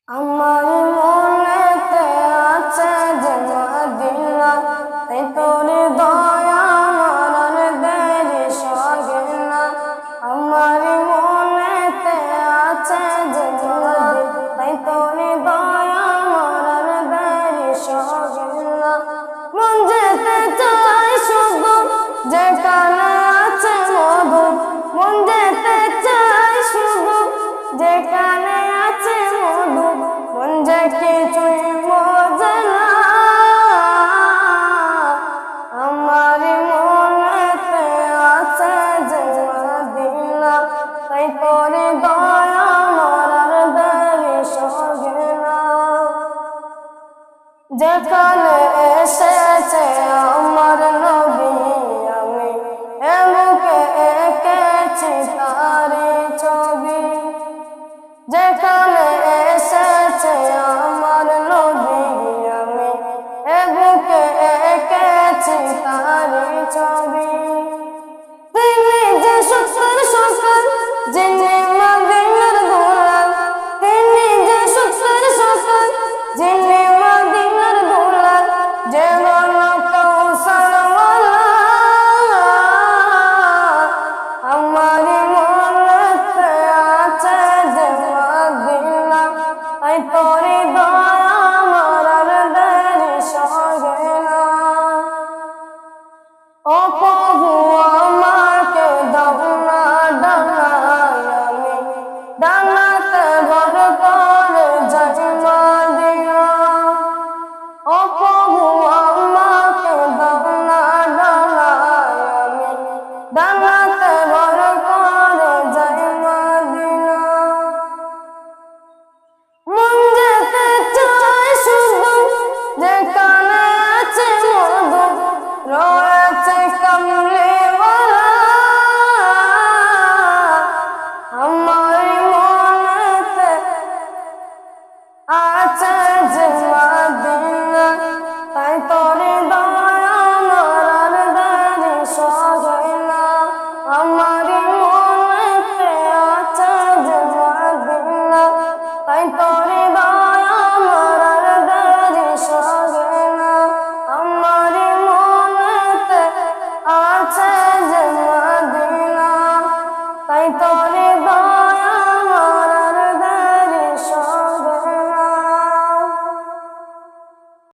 আমার মনেতে আছে যে মদিনা, তাই তোর দয়া মরণ দেরি সহে না। আমার মনেতে আছে যে মদিনা, তাই তোর দয়া মরণ দেরি সহে না। মন যেতে চায় শুধু যেখানে আছে মধু, মন যেতে চায় শুধু যেখানে আছে মধু, মন যে কিছুই বোঝে না। আমার মনেতে আছে যে মদিনা, তাই তোর দয়া মরার দেরি সহে না। যেখানে এসে